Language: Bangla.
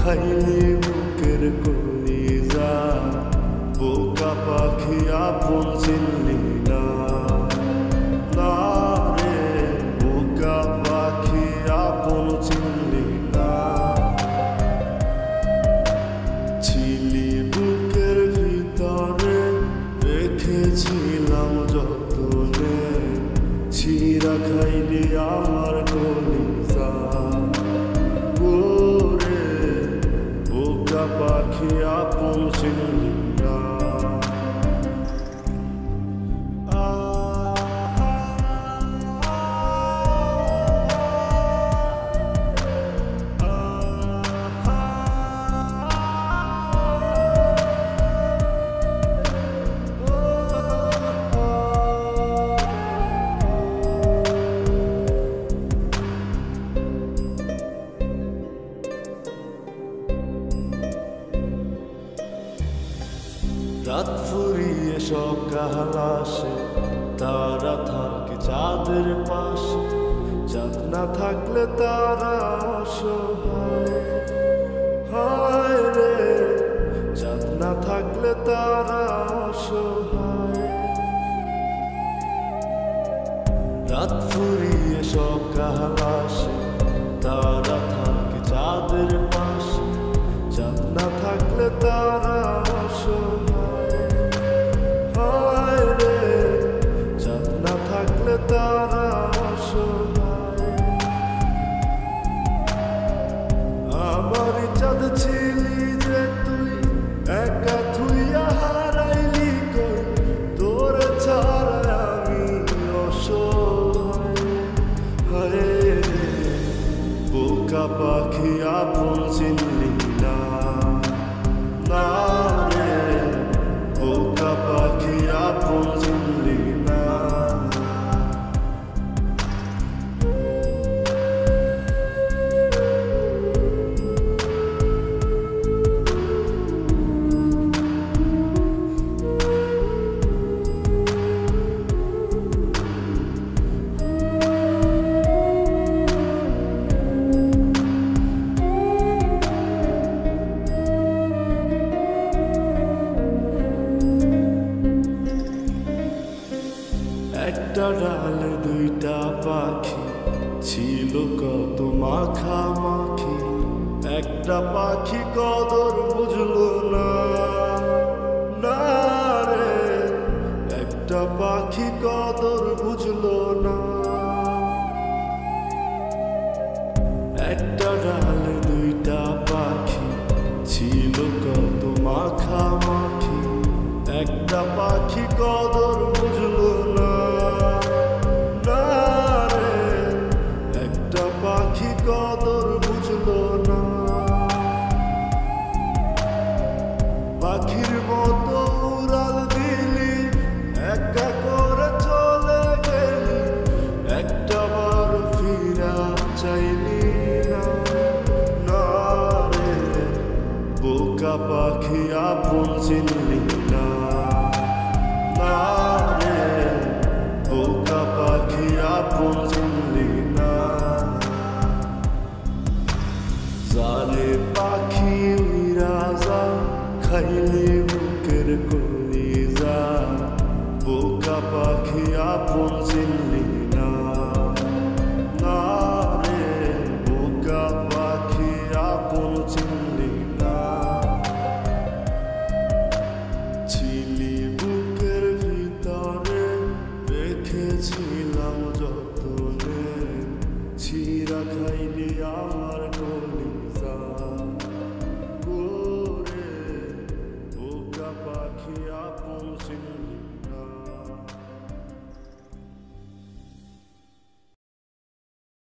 খাইলি বুকের কলিজা, বোকা পাখি আপন চিনলি না। না রে বোকা পাখি আপন চিনলি না। ছিলি বুকের ভিতরে রেখেছিলাম যতনে, ছিঁড়া খাইলি আমার কলিজা। ওরে বোকা পাখি আপন চিনলি না। রাত ফুরিয়ে সকাল আসে, তারা থাকে চাঁদের পাশে। চাঁদ না থাকলে তারা অসহায়, হায় রে চাঁদ না থাকলে তারা অসহায়। রাত ফুরিয়ে সকাল আসে, তারা থাকে চাঁদের পাশে। চাঁদ না থাকলে তারা অসহায়, হায় রে চাঁদ না থাকলে তারা অসহায়। আমার চাঁদ ছিলি যে তুই, একা থুইয়া হারাইলি কই। তোর ছাড়া আমি অসহায়, হায় রে বোকা পাখি আপন চিনলি না। না রে বোকা পাখি আপন চিনলি না। একটা ডালে দুইটা পাখি, ছিল কত মাখামাখি। একটা পাখি কদর বুঝলো না। না রে একটা পাখি কদর বুঝলো না। একটা ডালে দুইটা পাখি, ছিল কত মাখামাখি। একটা পাখি কদর বুঝলো না। না রে একটা পাখি কদর বুঝলো না। পাখির মতো উড়াল দিলি, একা করে চলে গেলি। একটা বার ফিরা চাইলি না। না রে বোকা পাখি আপন চিনলি না। না রে বোকা পাখি আপন চিনলি না। জালে পাখি উইরা যা, খাইলি বুকের কলিজা। বোকা পাখি আপন চিনলি না। না রে বোকা পাখি আপন চিনলি না। ছিলি বুকের ভিতরে রেখেছিলাম যতনে, ছিঁড়া খাইলি আমার কলিজা। ওরে বোকা পাখি আপন চিনলি